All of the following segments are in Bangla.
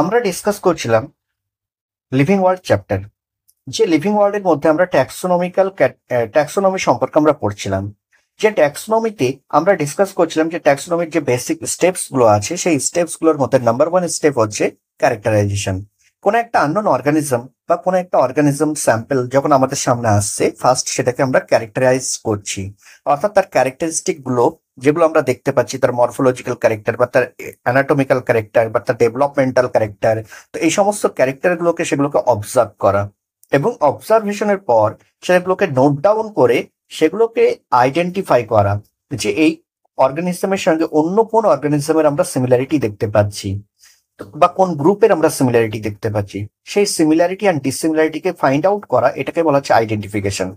আমরা ডিসকাস করছিলাম লিভিং ওয়ার্ল্ড চ্যাপ্টার। যে লিভিং ওয়ার্ল্ডের মধ্যে আমরা ট্যাক্সোনমি সম্পর্কে আমরা পড়ছিলাম। যে ট্যাক্সোনমিতে আমরা ডিসকাস করছিলাম যে ট্যাক্সোনমির যে বেসিক স্টেপস গুলো আছে সেই স্টেপস গুলোর মধ্যে নাম্বার ওয়ান স্টেপ হচ্ছে ক্যারেক্টারাইজেশন। কোন একটা আননোন অর্গানিজম বা কোন একটা অর্গানিজম স্যাম্পল যখন আমাদের সামনে আসছে, ফার্স্ট সেটাকে আমরা ক্যারেক্টারাইজ করছি, অর্থাৎ তার ক্যারেক্টারিস্টিক গুলো যেগুলো আমরা দেখতে পাচ্ছি, তার মরফোলজিক্যাল ক্যারেক্টার বা তার অ্যানাটমিক্যাল ক্যারেক্টার বা তার ডেভেলপমেন্টাল ক্যারেক্টার। তো এই সমস্ত ক্যারেক্টার গুলোকে সেগুলোকে অবজার্ভ করা এবং অবজারভেশনের পর সেগুলোকে নোট ডাউন করে সেগুলোকে আইডেন্টিফাই করা যে এই অর্গানিজমের সঙ্গে অন্য কোন অর্গানিজমের আমরা সিমিলারিটি দেখতে পাচ্ছি বা কোন গ্রুপের আমরা সিমিলারিটি দেখতে পাচ্ছি, সেই সিমিলারিটি অ্যান্ড ডিসিমিলারিটিকে ফাইন্ড আউট করা, এটাকে বলা হচ্ছে আইডেন্টিফিকেশন।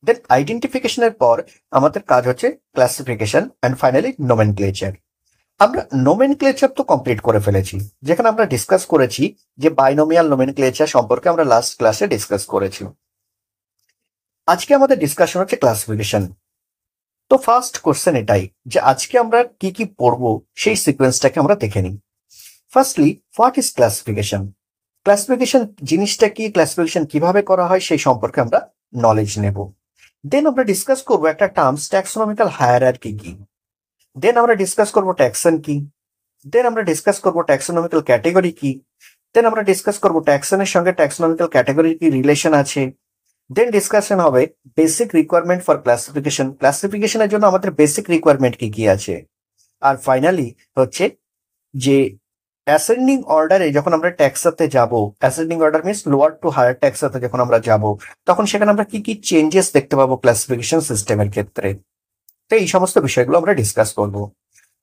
দেন আইডেন্টিফিকেশনের পর আমাদের কাজ হচ্ছে ক্লাসিফিকেশন অ্যান্ড ফাইনালি নোমেনক্লেচার। আমরা নোমেনক্লেচার তো কমপ্লিট করে ফেলেছি, যেখানে আমরা ডিসকাস করেছি যে বাইনোমিয়াল নোমেনক্লেচার সম্পর্কে আমরা লাস্ট ক্লাসে ডিসকাস করেছি। আজকে আমাদের ডিসকাশন হচ্ছে ক্লাসিফিকেশন। তো ফার্স্ট কোশ্চেন এটাই যে আজকে আমরা কি কি পড়বো সেই সিকোয়েন্সটাকে আমরা দেখে নিই। Firstly, what is classification? Classification জিনিসটা কি, ক্লাসিফিকেশন কিভাবে করা হয় সেই সম্পর্কে আমরা নলেজ নেব। দেন আমরা ডিসকাস করবো একটা টার্মস ট্যাক্সোনমিক্যাল হায়ারার্কি কি। দেন আমরা ডিসকাস করবো ট্যাক্সন কি। দেন আমরা ডিসকাস করবো ট্যাক্সোনমিক্যাল ক্যাটেগরি কি। দেন আমরা ডিসকাস করবো ট্যাক্সনের সঙ্গে ট্যাক্সোনমিক্যাল ক্যাটেগরির কি রিলেশন আছে। দেন ডিসকাশন হবে বেসিক রিকোয়ারমেন্ট ফর ক্লাসিফিকেশন, ক্লাসিফিকেশনের জন্য আমাদের বেসিক রিকোয়ারমেন্ট কি কি আছে। আর ফাইনালি হচ্ছে যে অ্যাসেন্ডিং অর্ডারে যখন আমরা ট্যাক্সাতে যাব, ascending order means lower to higher ট্যাক্সাতে যখন আমরা যাব, তখন সেখানে আমরা কি কি চেঞ্জেস দেখতে পাবো ক্লাসিফিকেশন সিস্টেমের ক্ষেত্রে। তো এই সমস্ত বিষয়গুলো আমরা ডিসকাস করব।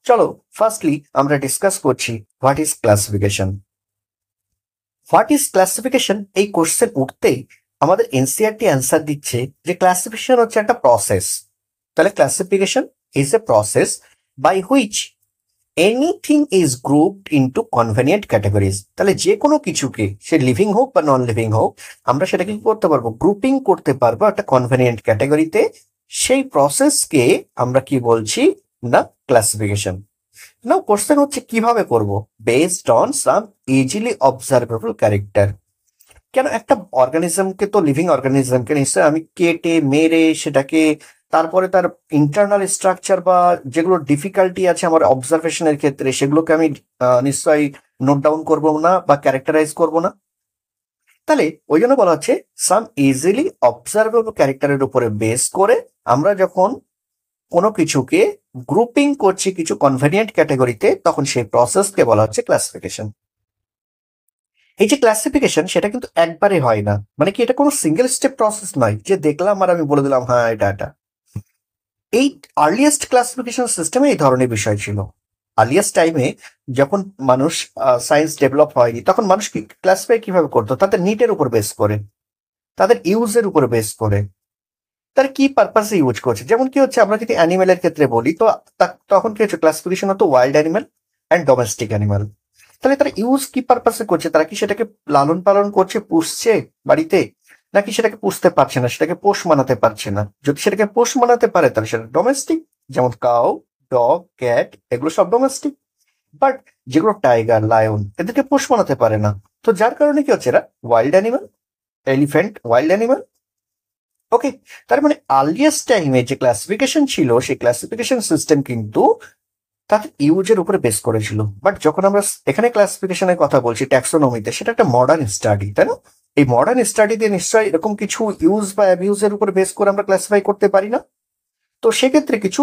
চলো ফার্স্টলি আমরা ডিসকাস করছি what is classification. What is classification এই কোশ্চেন উঠতেই আমাদের এনসিআরটি অ্যান্সার দিচ্ছে যে ক্লাসিফিকেশন হচ্ছে একটা প্রসেস। তাহলে classification is a process by which anything is grouped into convenient categories. তাহলে যে কোনো কিছুকে, সে লিভিং হোক বা নন লিভিং হোক, আমরা সেটাকে কি করতে পারবো, গ্রুপিং করতে পারবো একটা কনভেনিয়েন্ট ক্যাটাগরিতে। সেই প্রসেসকে আমরা কি বলছি না, ক্লাসিফিকেশন। নাও কোশ্চেন হচ্ছে কিভাবে করব, based on some easily observable character. কেন একটা অর্গানিজমকে, তো লিভিং অর্গানিজমকে নিশ্চয়ই আমি কেটে মেরে সেটাকে, তারপরে তার ইন্টারনাল স্ট্রাকচার বা যেগুলো ডিফিকাল্টি আছে আমার অবজারভেশনের ক্ষেত্রে সেগুলোকে আমি নিশ্চয়ই নোট ডাউন করবো না বা ক্যারেক্টারাইজ করবো না। তাহলে ওই জন্য বলা হচ্ছে সাম ইজিলি অবজারভেবল ক্যারেক্টারের উপরে বেস করে আমরা যখন কোনো কিছুকে গ্রুপিং করছি কিছু কনভেনিয়েন্ট ক্যাটাগরিতে, তখন সেই প্রসেসকে বলা হচ্ছে ক্লাসিফিকেশন। এই যে ক্লাসিফিকেশন সেটা কিন্তু একবারে হয় না, মানে কি এটা কোনো সিঙ্গেল স্টেপ প্রসেস নয় যে দেখলাম আর আমি বলে দিলাম হ্যাঁ এটা। এই আর্লিয়েস্ট ক্লাসিফিকেশন সিস্টেমে এই ধরনের বিষয় ছিল। আর্লিয়েস্ট টাইমে যখন মানুষ সায়েন্স ডেভেলপ হয়নি, তখন মানুষ কি ক্লাসিফাই কিভাবে করতো, তাদের নিডের উপর বেস করে, তাদের ইউজের উপর বেস করে, তারা কি পারপাসে ইউজ করছে। যেমন কি হচ্ছে, আমরা যদি অ্যানিমেলের ক্ষেত্রে বলি তো তখন কি হচ্ছে, ক্লাসিফিকেশন হতো wild animal and domestic animal. তাহলে তারা ইউজ কি পারপাসে করছে, তারা কি সেটাকে লালন পালন করছে, পুষছে বাড়িতে, নাকি সেটাকে পুষতে পারছে না, সেটাকে পোষ মানাতে পারছে না। যদি সেটাকে পোষ মানাতে পারে তাহলে সেটা ডোমেস্টিক, যেমন কাউ, ডগ, ক্যাট, এগুলো সব ডোমেস্টিক। বাট যেগুলো টাইগার, লায়ন, এদেরকে পোষ মানাতে পারে না, তো যার কারণে কি হচ্ছে, এরা wild animal. Elephant wild animal. Okay, তার মানে আর্লিয়েস্ট টাইমে যে ক্লাসিফিকেশন ছিল সেই ক্লাসিফিকেশন সিস্টেম কিন্তু তাদের ইউজের উপরে বেস করেছিল। বাট যখন আমরা এখানে ক্লাসিফিকেশনের কথা বলছি ট্যাক্সোনমিতে, সেটা একটা মডার্ন স্টাডি, তাই না? এই মডার্ন স্টাডি দিয়ে নিশ্চয়ই এরকম কিছু ইউজ বা অ্যাবিউজের উপরে বেস করে আমরা ক্লাসিফাই করতে পারি না। তো সেক্ষেত্রে কিছু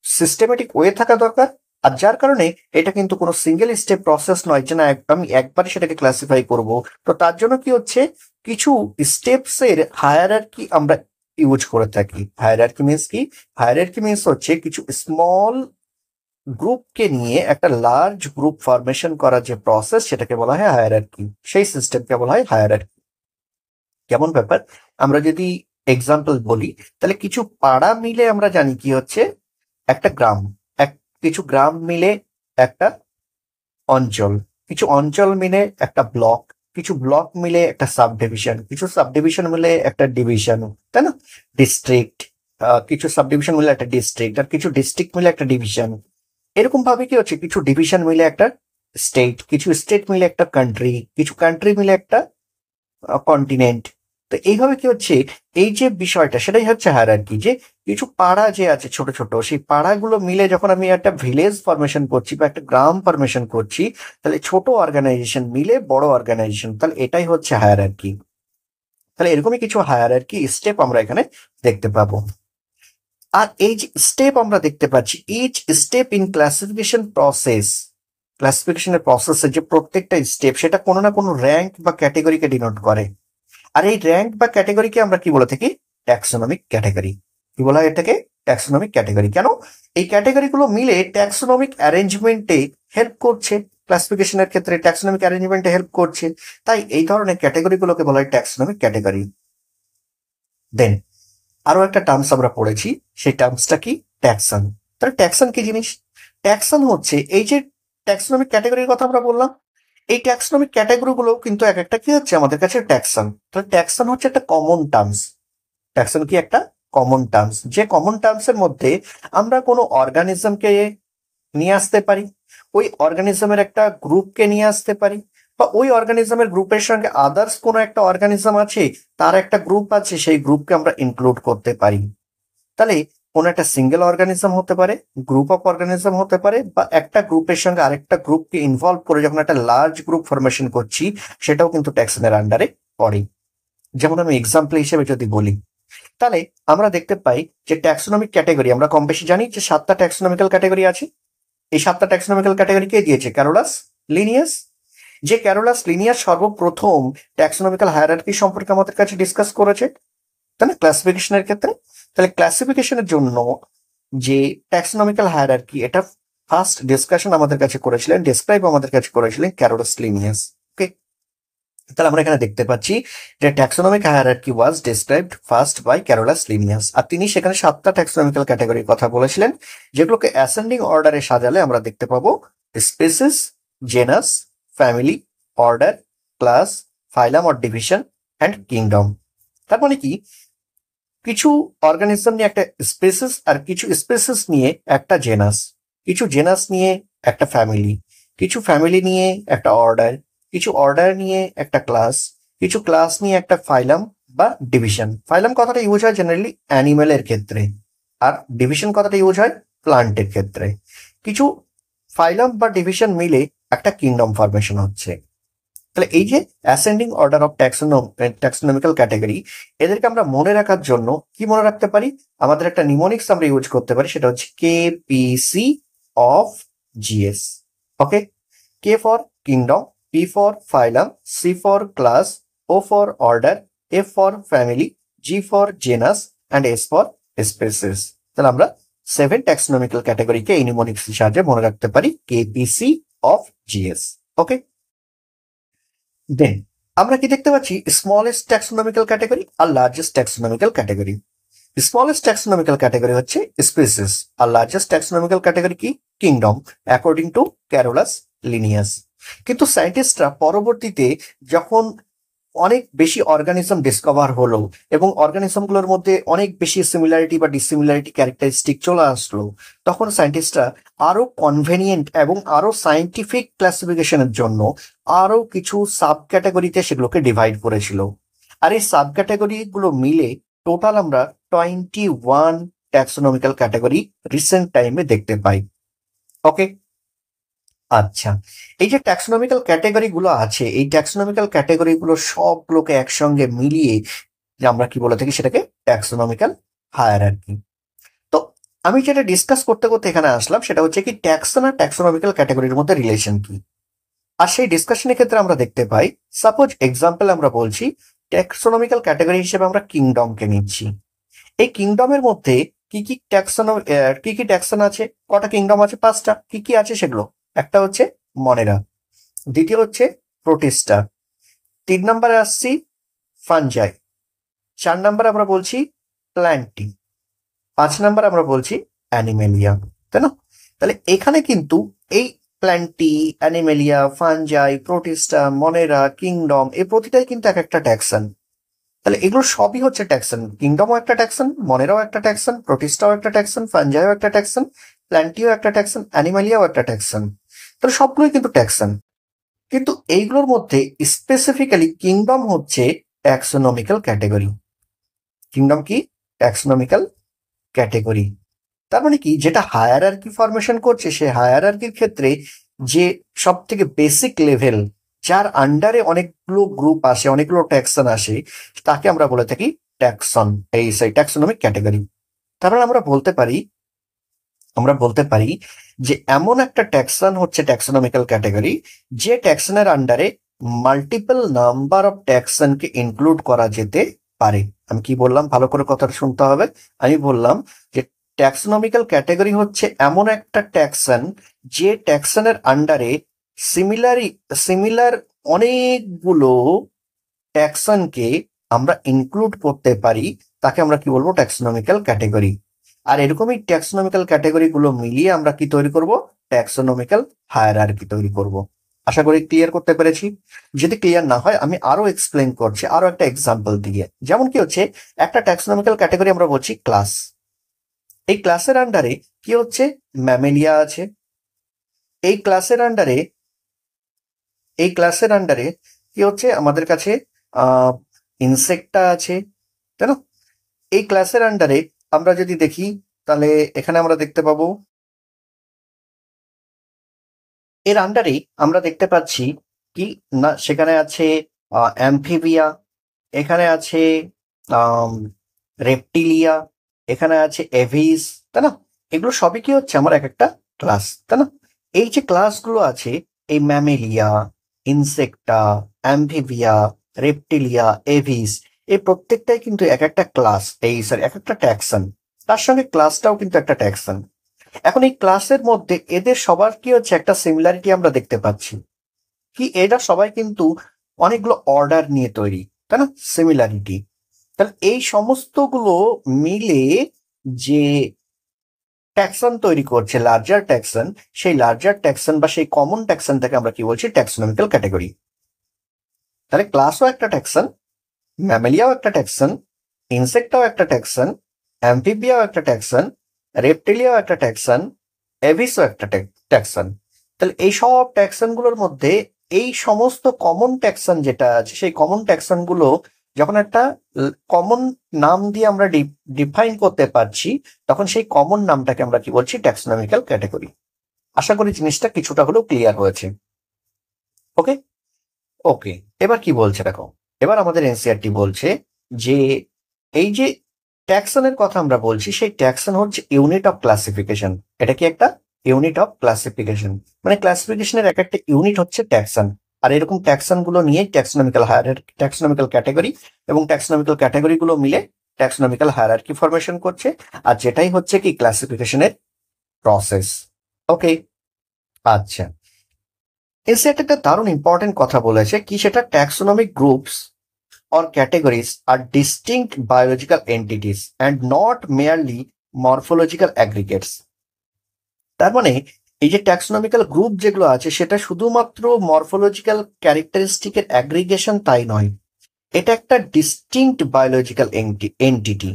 সিস্টেমেটিক ওয়ে থাকা দরকার। আর যার কারণে এটা কিন্তু কোনো সিঙ্গেল স্টেপ প্রসেস নয় যে না আমি একবারে সেটাকে ক্লাসিফাই করব। তো তার জন্য কি হচ্ছে, কিছু স্টেপস এর হায়ারার্কি আমরা ইউজ করে থাকি। হায়ারার্কি মিনস কি? হায়ারার্কি মিনস হচ্ছে কিছু স্মল গ্রুপকে নিয়ে একটা লার্জ গ্রুপ ফরমেশন করা যে প্রসেস, সেটাকে বলা হয় হায়ারার্কি। সেই সিস্টেমকে বলা হয় হায়ারার্কি। কেমন ব্যাপার, আমরা যদি এক্সাম্পল বলি, তাহলে কিছু পাড়া মিলে আমরা জানি কি হচ্ছে একটা গ্রাম, কিছু গ্রাম মিলে একটা অঞ্চল, কিছু অঞ্চল মিলে একটা ব্লক, কিছু ব্লক মিলে একটা সাব ডিভিশন, কিছু সাব ডিভিশন মিলে একটা ডিভিশন, তাই না? ডিস্ট্রিক্ট, কিছু সাব ডিভিশন মিলে একটা ডিস্ট্রিক্ট, আর কিছু ডিস্ট্রিক্ট মিলে একটা ডিভিশন। এরকম ভাবে কি হচ্ছে, কিছু ডিভিশন মিলে একটা স্টেট, কিছু স্টেট মিলে একটা কান্ট্রি, কিছু কান্ট্রি মিলে একটা কন্টিনেন্ট। তো এইভাবে কি হচ্ছে, এই যে বিষয়টা সেটাই হচ্ছে হায়ারার্কি, যে কিছু পাড়া যে আছে ছোট ছোট, সেই পাড়াগুলো মিলে যখন আমি একটা ভিলেজ ফরমেশন করছি বা একটা গ্রাম ফরমেশন করছি, তাহলে ছোট অর্গানাইজেশন মিলে বড় অর্গানাইজেশন, তাহলে এটাই হচ্ছে হায়ারার্কি। তাহলে এরকমই কিছু হায়ারার্কি স্টেপ আমরা এখানে দেখতে পাবো। আর এই যে স্টেপ আমরা দেখতে পাচ্ছি, ইচ স্টেপ ইন ক্লাসিফিকেশনের প্রসেসে যে প্রত্যেকটা স্টেপ সেটা কোনো না কোনো র্যাঙ্ক বা ক্যাটেগরিকে ডিনোট করে। আর এই র্যাঙ্ক বা ক্যাটেগরিকে আমরা কি বলে থাকি? Taxonomic category. কি বলা হয় এটাকে? Taxonomic category. কেন? এই ক্যাটেগরিগুলো মিলে ট্যাক্সোনমিক অ্যারেঞ্জমেন্টে হেল্প করছে, ক্লাসিফিকেশনের ক্ষেত্রে ট্যাক্সোনমিক অ্যারেঞ্জমেন্টে হেল্প করছে, তাই এই ধরনের ক্যাটেগরিগুলোকে বলা হয় ট্যাক্সোনমিক ক্যাটেগরি। দেন আরো একটা টার্মস আমরা পড়েছি, সেই টার্মসটা কি? ট্যাক্সন। তাহলে ট্যাক্সন কি জিনিস? ট্যাক্সন হচ্ছে এই যে ট্যাক্সোনমিক ক্যাটেগরির কথা আমরা বললাম, এই ট্যাক্সোনমিক ক্যাটেগরিগুলো কিন্তু এক একটা কি হচ্ছে আমাদের কাছে ট্যাক্সন। তাহলে ট্যাক্সন হচ্ছে একটা কমন টার্মস। ট্যাক্সন কি? একটা কমন টার্মস, যে কমন টার্মসের মধ্যে আমরা কোনো অর্গানিজমকে নিয়ে আসতে পারি, ওই অর্গানিজমের একটা গ্রুপকে নিয়ে আসতে পারি, বা ওই অর্গানিজমের গ্রুপের সঙ্গে আদার্স কোনো একটা অর্গানিজম আছে, তার একটা গ্রুপ আছে, সেই গ্রুপকে আমরা ইনক্লুড করতে পারি। তাহলে কোনো একটা সিঙ্গেল অর্গানিজম হতে পারে, গ্রুপ অফ অর্গানিজম হতে পারে, বা একটা গ্রুপের সঙ্গে আরেকটা গ্রুপকে ইনভলভ করে যখন একটা লার্জ গ্রুপ ফরমেশন করছি, সেটাও কিন্তু ট্যাক্সনের আন্ডারে পড়ে। যেমন আমি এক্সাম্পল হিসেবে যদি বলি, তাহলে আমরা দেখতে পাই যে ট্যাক্সোনমিক ক্যাটেগরি আমরা কম বেশি জানি যে 7টা ট্যাক্সোনমিক্যাল ক্যাটেগরি আছে। এই 7টা ট্যাক্সোনমিক্যাল ক্যাটেগরি কে দিয়েছে? Carolus Linnaeus. যে ক্যারোলাস লিনিয়াস সর্বপ্রথম ট্যাক্সোনমিক্যাল হায়ারার্কি সম্পর্কে আমাদের কাছে ডিসকাস করেছে, তাই না, ক্লাসিফিকেশনের ক্ষেত্রে। তাহলে ক্লাসিফিকেশনের জন্য যে ট্যাক্সোনমিক্যাল হায়ারার্কি, এটা ফার্স্ট ডিসকাশন আমাদের কাছে করেছিলেন, ডেসক্রাইব আমাদের কাছে করেছিলেন ক্যারোলাস লিনিয়াস। ওকে, তাহলে আমরা এখানে দেখতে পাচ্ছি যে taxonomic hierarchy was described first by Carolus Linnaeus. আর তিনি সেখানে 7টা ট্যাক্সোনমিক্যাল ক্যাটাগরির কথা বলেছিলেন, যেগুলোকে অ্যাসেন্ডিং অর্ডারে সাজালে আমরা দেখতে পাবো species, genus, family, order, class, phylum or division and kingdom. তার মানে কি, কিছু অর্গানিজম নিয়ে একটা স্পেসিস, আর কিছু স্পেসিস নিয়ে একটা জেনাস, কিছু জেনাস নিয়ে একটা ফ্যামিলি, কিছু ফ্যামিলি নিয়ে একটা অর্ডার, কিছু অর্ডার নিয়ে একটা ক্লাস, কিছু ক্লাস নিয়ে একটা ফাইলাম বা ডিভিশন। ফাইলাম কথাটা ইউজ হয় জেনারেলি অ্যানিমেলের ক্ষেত্রে, আর ডিভিশন কথাটা ইউজ হয় প্লান্টের ক্ষেত্রে। কিছু ফাইলাম বা ডিভিশন মিলে একটা কিংডম ফরমেশন হচ্ছে। তাহলে এই যে ascending order of taxonomical category, এদেরকে আমরা মনে রাখার জন্য কি মনে রাখতে পারি? আমাদের একটা নিমোনিক্স আমরা ইউজ করতে পারি, সেটা হচ্ছে KPC of GS. Okay, K for kingdom, P for phylum, C for class, O for order, F for family, G for genus and S for species. তাহলে আমরা 7 ট্যাক্সোনমিক্যাল ক্যাটাগরিকে এই নিমোনিক্স সাহায্যে মনে রাখতে পারি, KPC of GS. Okay, then আমরা কি দেখতে পাচ্ছি? স্মলেস্ট ট্যাক্সোনমিক্যাল ক্যাটাগরি আর largest taxonomical category. Smallest taxonomical category হচ্ছে স্পিসিস, আর লার্জেস্ট ট্যাক্সোনমিক্যাল ক্যাটাগরি কি? Kingdom, according to Carolus Linnaeus. কিন্তু সায়েন্টিস্টরা পরবর্তীতে যখন অনেক বেশি অর্গানিজম ডিসকভার হলো এবং অর্গানিজমগুলোর মধ্যে অনেক বেশি সিমিলারিটি বা ডিসিমিলারিটি ক্যারেক্টারিস্টিক চলে আসলো, তখন সায়েন্টিস্টরা আরো কনভেনিয়েন্ট এবং আরো সায়েন্টিফিক ক্লাসিফিকেশনের জন্য আরো কিছু সাব ক্যাটাগরিতে সেগুলোকে ডিভাইড করেছিল। আর এই সাব ক্যাটাগরি গুলো মিলে টোটাল আমরা 21 ট্যাক্সোনমিক্যাল ক্যাটাগরি রিসেন্ট টাইমে দেখতে পাই। ওকে, আচ্ছা, এই যে ট্যাক্সোনমিক্যাল ক্যাটাগরি গুলো আছে, এই ট্যাক্সোনমিক্যাল ক্যাটাগরি গুলো সবগুলোকে একসঙ্গে মিলিয়ে যে আমরা কি বলে থাকি, সেটাকে ট্যাক্সোনমিক্যাল হায়ারার্কি। তো আমি যেটা ডিসকাস করতে করতে এখানে আসলাম, সেটা হচ্ছে কি ট্যাক্সন আর ট্যাক্সোনমিক্যাল ক্যাটাগরির মধ্যে রিলেশন কি। আর সেই ডিসকাশনের ক্ষেত্রে আমরা দেখতে পাই, সাপোজ এক্সাম্পল আমরা বলছি, ট্যাক্সোনমিক্যাল ক্যাটাগরি হিসেবে আমরা কিংডমকে নিচ্ছি। এই কিংডমের মধ্যে কি কি ট্যাক্সন আছে? কটা কিংডম আছে? 5টা। কি কি আছে সেগুলো? একটা হচ্ছে মনেরা, দ্বিতীয় হচ্ছে প্রোটিস্টা, 3 নম্বরে আসছি ফানজাই, 4 নম্বরে আমরা বলছি প্ল্যান্টি, 5 নম্বরে আমরা বলছি অ্যানিমেলিয়া, তাই না? তাহলে এখানে কিন্তু এই plenty, Animalia, fungi, Protista, মনেরা, kingdom, এই প্রতিটাই কিন্তু এক একটা ট্যাক্সন। তাহলে এগুলো সবই হচ্ছে ট্যাক্সন। কিংডমও একটা ট্যাক্সন, মনেরাও একটা ট্যাক্সন, প্রোটিস্টাও একটা ট্যাক্সন, ফানজাইও একটা ট্যাক্সন, প্ল্যান্টিও একটা ট্যাক্সন, অ্যানিমালিয়াও একটা ট্যাক্সন। তাহলে সবগুলোই কিন্তু ট্যাক্সন। কিন্তু এইগুলোর মধ্যে স্পেসিফিক্যালি কিংডম হচ্ছে ট্যাক্সোনমিক্যাল ক্যাটেগরি। কিংডম কি? Taxonomical category. তার মানে কি, যেটা হায়ারার্কি ফরমেশন করছে, সে হায়ারার্কির ক্ষেত্রে যে সব থেকে বেসিক লেভেল, যার আন্ডারে অনেকগুলো গ্রুপ আসে, অনেকগুলো ট্যাক্সন আসে, তাকে আমরা বলে থাকি ট্যাক্সন, এই সেই ট্যাক্সোনমিক ক্যাটেগরি। তারপরে আমরা বলতে পারি যে এমন একটা ট্যাক্সন হচ্ছে ট্যাক্সোনমিক্যাল ক্যাটেগরি, যে ট্যাক্সনের আন্ডারে মাল্টিপল নাম্বার অফ ট্যাক্সনকে ইনক্লুড করা যেতে পারে। আমি কি বললাম, ভালো করে কথাটা শুনতে হবে। আমি বললাম যে ট্যাক্সোনমিক্যাল ক্যাটেগরি হচ্ছে এমন একটা ট্যাক্সন, যে ট্যাক্সনের আন্ডারে সিমিলার অনেকগুলো ট্যাক্সনকে আমরা ইনক্লুড করতে পারি, তাকে আমরা কি বলবো? Taxonomical category. আর এরকমই ট্যাক্সোনমিক্যাল ক্যাটেগরি গুলো মিলিয়ে আমরা কি তৈরি করব? ট্যাক্সোনমিক্যাল হায়ারার্কি তৈরি করব। আশা করি ক্লিয়ার করতে পেরেছি। যদি ক্লিয়ার না হয় আমি আরো এক্সপ্লেন করছি আরো একটা এক্সাম্পল দিয়ে। যেমন কি হচ্ছে, একটা ট্যাক্সোনমিক্যাল ক্যাটেগরি আমরা বলছি ক্লাস। এই ক্লাসের আন্ডারে কি হচ্ছে? ম্যামেলিয়া আছে। এই ক্লাসের আন্ডারে এই ক্লাসের আন্ডারে কি হচ্ছে? আমাদের কাছে ইনসেক্টটা আছে, তাই না? এই ক্লাসের আন্ডারে আমরা যদি দেখি, তাহলে এখানে আমরা দেখতে পাবো, এর আন্ডারে আমরা দেখতে পাচ্ছি কি না, সেখানে আছে অ্যামফিবিয়া, এখানে আছে রেপটিলিয়া, এখানে আছে এভিস, তাই না? এগুলো সবই কি হচ্ছে? আমার এক একটা ক্লাস, তাই না? এই যে ক্লাসগুলো আছে, এই ম্যামেলিয়া, ইনসেক্টা, অ্যামফিবিয়া, রেপটিলিয়া, এভিস, এই প্রত্যেকটাই কিন্তু এক একটা ক্লাস, এক একটা ট্যাক্সন। তার সঙ্গে ক্লাসটাও কিন্তু একটা ট্যাক্সন। এখন এই ক্লাসের মধ্যে এদের সবার কি হচ্ছে? একটা সিমিলারিটি আমরা দেখতে পাচ্ছি কি, এরা সবাই কিন্তু অনেকগুলো অর্ডার নিয়ে তৈরি, তাই না? সিমিলারিটি। তাহলে এই সমস্তগুলো মিলে যে ট্যাক্সন তৈরি করছে, লার্জার ট্যাক্সন, সেই লার্জার ট্যাক্সন বা সেই কমন ট্যাক্সনটাকে আমরা কি বলছি? Taxonomical category. তাহলে ক্লাসও একটা ট্যাক্সন, ম্যামেলিয়াও একটা ট্যাক্সন, ইনসেক্টটাও একটা ট্যাক্সন, অ্যামফিবিয়াও একটা ট্যাক্সন, রেপটিলিয়াও একটা ট্যাক্সন, এভিসও একটা ট্যাক্সন। তাহলে এই সব ট্যাক্সন গুলোর মধ্যে এই সমস্ত কমন ট্যাক্সন যেটা আছে, সেই কমন ট্যাক্সন গুলো যখন একটা কমন নাম দিয়ে আমরা ডিফাইন করতে পারছি, তখন সেই কমন নামটাকে আমরা কি বলছি? Taxonomical category. আশা করি জিনিসটা কিছুটা হলেও ক্লিয়ার হয়েছে। ওকে, ওকে। এবার কি বলছে দেখো, এবার আমাদের এনসিআরটি বলছে যে এই যে ট্যাক্সনের কথা আমরা বলছি, সেই ট্যাক্সন হচ্ছে ইউনিট অফ ক্লাসিফিকেশন। এটা কি একটা ইউনিট অফ ক্লাসিফিকেশন? মানে ক্লাসিফিকেশনের এক একটা ইউনিট হচ্ছে ট্যাক্সন। আর এরকম ট্যাক্সন গুলো নিয়ে ট্যাক্সোনমিক্যাল ক্যাটেগরি, এবং ট্যাক্সোনমিক্যাল ক্যাটেগরি গুলো মিলে ট্যাক্সোনমিক্যাল হায়ারার্কি ফরমেশন করছে। আর যেটাই হচ্ছে কি ক্লাসিফিকেশনের প্রসেস। ওকে, আচ্ছা। এসে একটা দারুণ ইম্পর্টেন্ট কথা বলেছে কি, সেটা taxonomic groups or categories are distinct biological entities and not merely morphological aggregates. তার মানে এই যে ট্যাক্সোনমিক্যাল গ্রুপ যেগুলো আছে, সেটা শুধুমাত্র মরফোলজিক্যাল ক্যারেক্টারিস্টিকের অ্যাগ্রিগেশন তাই নয়, এটা একটা ডিস্টিংক্ট বায়োলজিক্যাল এন্টিটি।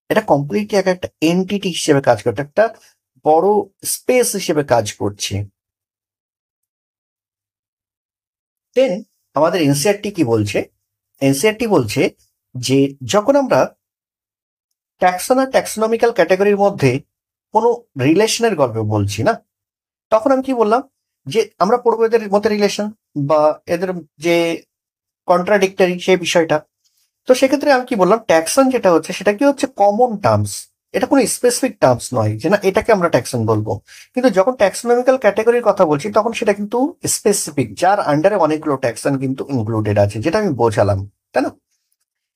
এটা কমপ্লিটলি এক একটা এন্টিটি হিসেবে কাজ করছে, একটা বড় স্পেস হিসেবে কাজ করছে। দেন আমাদের এনসিআরটি কি বলছে? এনসিআরটি বলছে যে যখন আমরা ট্যাক্সন আর ট্যাক্সোনমিক্যাল ক্যাটাগরির মধ্যে কোনো রিলেশনের গল্প বলছি না, তখন আমি কি বললাম যে আমরা পড়বো এদের মধ্যে রিলেশন বা এদের যে কন্ট্রাডিক্টরি সেই বিষয়টা। তো সেক্ষেত্রে আমি কি বললাম, ট্যাক্সন যেটা হচ্ছে সেটা কি হচ্ছে? Common terms. এটা কোনো স্পেসিফিক টার্মস নয় যে না এটাকে আমরা ট্যাক্সন বলবো। কিন্তু যখন ট্যাক্সোনমিক্যাল ক্যাটাগরির কথা বলছি, তখন সেটা কিন্তু স্পেসিফিক, যার আন্ডারে অনেকগুলো ট্যাক্সন কিন্তু ইনক্লুডেড আছে, যেটা আমি বোঝালাম, তাই না?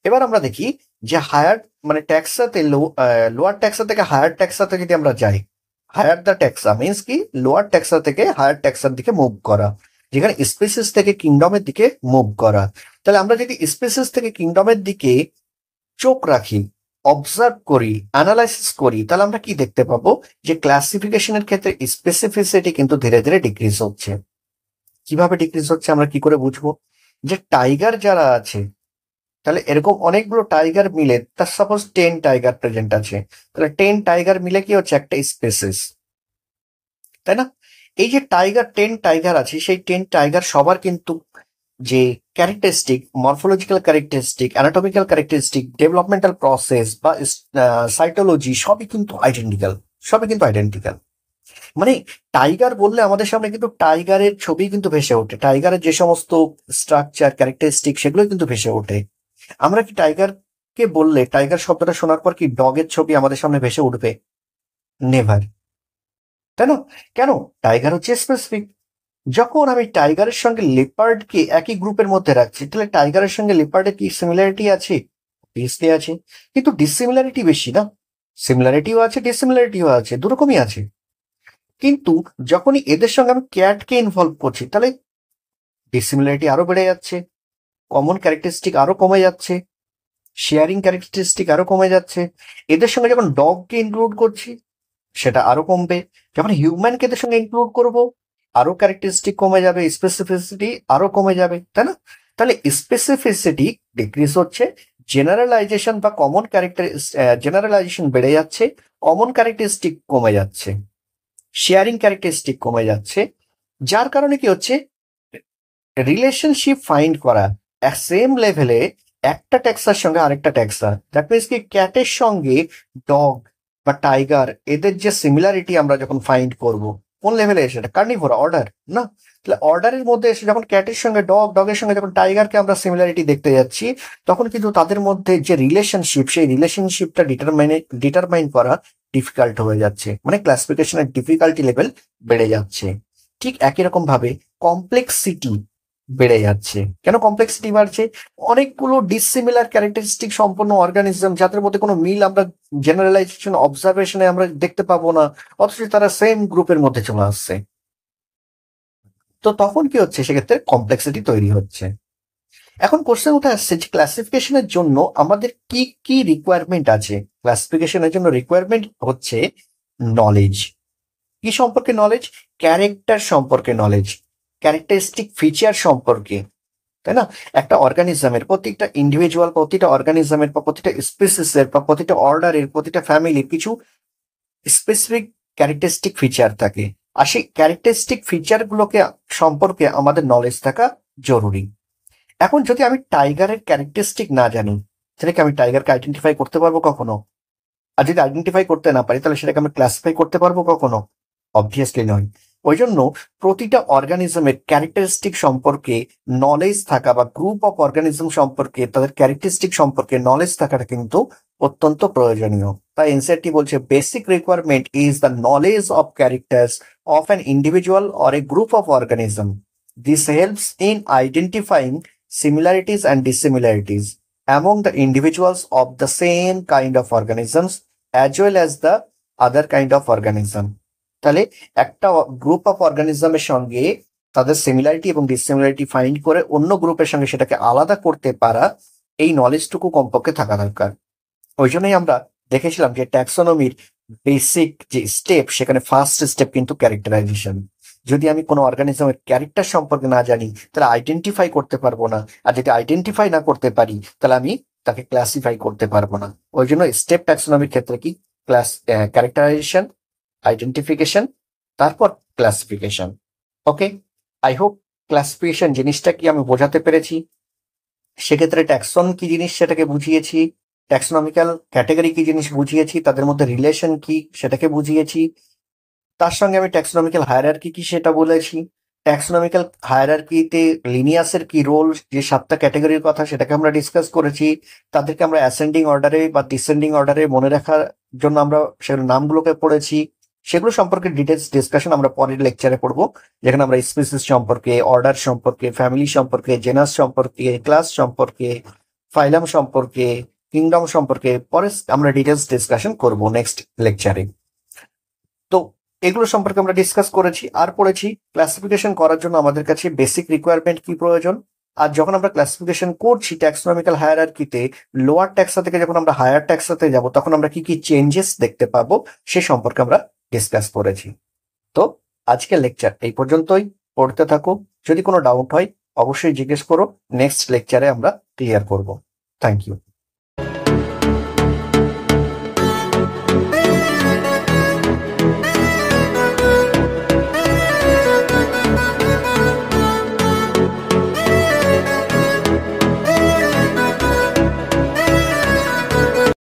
এবার আমরা দেখি যে হায়ার মানে ট্যাক্সাতে লোয়ার ট্যাক্সা থেকে হায়ার ট্যাক্সাতে যদি আমরা যাই, হায়ার দ্য ট্যাক্সা মিনস কি লোয়ার ট্যাক্সা থেকে হায়ার ট্যাক্সার দিকে মুভ করা, যেখানে স্পিসিস থেকে কিংডমের দিকে মুভ করা। তাহলে আমরা যদি স্পিসিস থেকে কিংডমের দিকে চোখ রাখি, অবজার্ভ করি, অ্যানালাইসিস করি, তাহলে আমরা কি দেখতে পাবো? যে ক্লাসিফিকেশনের ক্ষেত্রে স্পেসিফিসিটি কিন্তু ধীরে ধীরে ডিক্রিজ হচ্ছে। কিভাবে ডিক্রিজ হচ্ছে আমরা কি করে বুঝবো? যে টাইগার যারা আছে, তাহলে এরকম অনেকগুলো টাইগার মিলে, তার সাপোজ 10 টাইগার প্রেজেন্ট আছে, তাহলে 10 টাইগার মিলে কি হচ্ছে? একটা স্পেসিস, তাই না? এই যে টাইগার 10 টাইগার আছে, সেই 10 টাইগার সবার কিন্তু যে characteristic, morphological characteristic, anatomical characteristic, developmental process বা সাইটোলজি সবই কিন্তু আইডেন্টিক্যাল। মানে টাইগার বললে আমাদের সামনে কিন্তু টাইগারের ছবি কিন্তু ভেসে ওঠে, টাইগারের যে সমস্ত স্ট্রাকচার, ক্যারেক্টারিস্টিক সেগুলো কিন্তু ভেসে ওঠে। আমরা কি টাইগারকে বললে, টাইগার শব্দটা শোনার পর কি ডগের ছবি আমাদের সামনে ভেসে উঠবে? নেভার, তাই না? কেন? টাইগার হচ্ছে স্পেসিফিক। যখন আমি টাইগারের সঙ্গে লেপার্ডকে একই গ্রুপের মধ্যে রাখছি, তাহলে টাইগারের সঙ্গে লেপার্ডের কি সিমিলারিটি আছে? অবভিয়াসলি আছে, কিন্তু ডিসিমিলারিটি বেশি না? সিমিলারিটিও আছে, ডিসিমিলারিটিও আছে, দুরকমই আছে। কিন্তু যখনই এদের সঙ্গে আমি ক্যাটকে ইনভলভ করছি, তাহলে ডিসিমিলারিটি আরো বেড়ে যাচ্ছে, কমন ক্যারেক্টারিস্টিক আরো কমে যাচ্ছে, শেয়ারিং ক্যারেক্টারিস্টিক আরো কমে যাচ্ছে। এদের সঙ্গে যখন ডগকে ইনক্লুড করছি, সেটা আরো কমবে। যখন হিউম্যানকে এদের সঙ্গে ইনক্লুড করব, আরো ক্যারেক্টারিস্টিক কমে যাবে, স্পেসিফিসিটি আরো কমে যাবে, তাই না? তাহলে স্পেসিফিসিটি ডিক্রিজ হচ্ছে, জেনারেলাইজেশন বা কমন ক্যারেক্টার জেনারেলাইজেশন বেড়ে যাচ্ছে, কমন ক্যারেক্টারিস্টিক কমে যাচ্ছে, শেয়ারিং ক্যারেক্টারিস্টিক কমে যাচ্ছে। যার কারণে কি হচ্ছে, রিলেশনশিপ ফাইন্ড করা সেম লেভেলে একটা ট্যাক্সার সঙ্গে আরেকটা ট্যাক্সা, দ্যাট মিনস কি ক্যাটের সঙ্গে ডগ বা টাইগার এদের যে সিমিলারিটি আমরা যখন ফাইন্ড করব, কোন লেভেলে এসে? এটা কার্নিভোরা অর্ডার না? তাহলে অর্ডারের মধ্যে এসে যখন ক্যাটের সঙ্গে ডগ, ডগের সঙ্গে যখন টাইগারকে আমরা সিমিলারিটি দেখতে যাচ্ছি, তখন কিন্তু তাদের মধ্যে যে রিলেশনশিপ, সেই রিলেশনশিপটা ডিটারমাইন করা ডিফিকাল্ট হয়ে যাচ্ছে, মানে ক্লাসিফিকেশনের ডিফিকাল্টি লেভেল বেড়ে যাচ্ছে। ঠিক একই রকম ভাবে কমপ্লেক্সিটি বেড়ে যাচ্ছে। কেন কমপ্লেক্সিটি বাড়ছে? অনেকগুলো ডিসিমিলার ক্যারেক্টারিস্টিক সম্পন্ন অর্গানিজম, যাদের মধ্যে কোনো মিল আমরা জেনারেলাইজেশন অবজারভেশনে আমরা দেখতে পাবো না, অথচ তারা সেম গ্রুপের মধ্যে চলে আসছে। তো তখন কি হচ্ছে, সেক্ষেত্রে কমপ্লেক্সিটি তৈরি হচ্ছে। এখন কোশ্চেন উঠে আসছে যে ক্লাসিফিকেশনের জন্য আমাদের কি কি রিকোয়ারমেন্ট আছে? ক্লাসিফিকেশনের জন্য রিকোয়ারমেন্ট হচ্ছে নলেজ। কি সম্পর্কে নলেজ? ক্যারেক্টার সম্পর্কে নলেজ, ক্যারেক্টারিস্টিক ফিচার সম্পর্কে, তাই না? একটা অর্গানিজমের, প্রত্যেকটা ইন্ডিভিজুয়াল, প্রতিটা অর্গানিজমের বা প্রতিটা স্পিসিসের বা প্রতিটা অর্ডারের, প্রতিটা ফ্যামিলির কিছু স্পেসিফিক ক্যারেক্টারিস্টিক ফিচার থাকে, আর সেই ক্যারেক্টারিস্টিক ফিচারগুলোকে সম্পর্কে আমাদের নলেজ থাকা জরুরি। এখন যদি আমি টাইগারের ক্যারেক্টারিস্টিক না জানি, সেটাকে আমি টাইগারকে আইডেন্টিফাই করতে পারবো কখনো? আর যদি আইডেন্টিফাই করতে না পারি, তাহলে সেটাকে আমি ক্লাসিফাই করতে পারবো কখনো? অবভিয়াসলি নয়। ওই জন্য প্রতিটা অর্গানিজমের ক্যারেক্টারিস্টিক সম্পর্কে নলেজ থাকা, বা গ্রুপ অফ অর্গানিজম সম্পর্কে তাদের ক্যারেক্টারিস্টিক সম্পর্কে নলেজ থাকাটা কিন্তু অত্যন্ত প্রয়োজনীয়। তাই এনসিইআরটি বলছে basic requirement is the knowledge of characters of an individual or a group of organism. This helps in identifying similarities and dissimilarities among the individuals of the same kind of organisms as well as the other kind of organism. তাহলে একটা গ্রুপ অফ অর্গানিজমের সঙ্গে তাদের সিমিলারিটি এবং ডিসিমিলারিটি ফাইন্ড করে অন্য গ্রুপের সঙ্গে সেটাকে আলাদা করতে পারা, এই নলেজটুকু কমপক্ষে থাকা দরকার। ওই জন্যই আমরা দেখেছিলাম যে ট্যাক্সোনমির বেসিক যে স্টেপ, সেখানে ফার্স্ট স্টেপ কিন্তু ক্যারেক্টারাইজেশন। যদি আমি কোনো অর্গানিজমের ক্যারেক্টার সম্পর্কে না জানি, তাহলে আইডেন্টিফাই করতে পারবো না, আর যদি আইডেন্টিফাই না করতে পারি, তাহলে আমি তাকে ক্লাসিফাই করতে পারবো না। ওই জন্য স্টেপ ট্যাক্সোনমির ক্ষেত্রে কি ক্যারেক্টারাইজেশন, আইডেন্টিফিকেশন, তারপর classification. Okay, I hope classification জিনিসটা কি আমি বোঝাতে পেরেছি। সেক্ষেত্রে ট্যাক্সন কি জিনিস সেটাকে বুঝিয়েছি, ট্যাক্সোনমিক্যাল ক্যাটেগরি কি জিনিস বুঝিয়েছি, তাদের মধ্যে রিলেশন কি সেটাকে বুঝিয়েছি। তার সঙ্গে আমি ট্যাক্সোনমিক্যাল হায়ারার্কি কি সেটা বলেছি। ট্যাক্সোনমিক্যাল হায়ারার্কিতে লিনিয়াসের কি রোল, যে 7টা ক্যাটেগরির কথা সেটাকে আমরা ডিসকাস করেছি। তাদেরকে আমরা অ্যাসেন্ডিং অর্ডারে বা ডিসেন্ডিং অর্ডারে মনে রাখার জন্য আমরা সেগুলো নামগুলোকে পড়েছি। সেগুলো সম্পর্কে ডিটেলস ডিসকাশন আমরা পরের লেকচারে পড়বো, যেখানে আমরা স্পিসিস সম্পর্কে, অর্ডার সম্পর্কে, ফ্যামিলি সম্পর্কে, জেনাস সম্পর্কে, ক্লাস সম্পর্কে, ফাইলাম সম্পর্কে, কিংডম সম্পর্কে পরে আমরা ডিটেলস ডিসকাশন করব নেক্সট লেকচারে। তো এগুলো সম্পর্কে আমরা ডিসকাস করেছি, আর পড়েছি ক্লাসিফিকেশন করার জন্য আমাদের কাছে বেসিক রিকোয়ারমেন্ট কি প্রয়োজন। আর যখন আমরা ক্লাসিফিকেশন করছি ট্যাক্সোনমিক্যাল হায়ারার্কিতে, লোয়ার ট্যাক্সা থেকে যখন আমরা হায়ার ট্যাক্সাতে যাব, তখন আমরা কি কি চেঞ্জেস দেখতে পাবো সে সম্পর্কে আমরা ডিসকাস করেছি। তো আজকের লেকচার এই পর্যন্তই, পড়তে থাকো। যদি কোনো ডাউট হয় অবশ্যই জিজ্ঞেস করো, নেক্সট লেকচারে আমরা ক্লিয়ার করব। Thank you.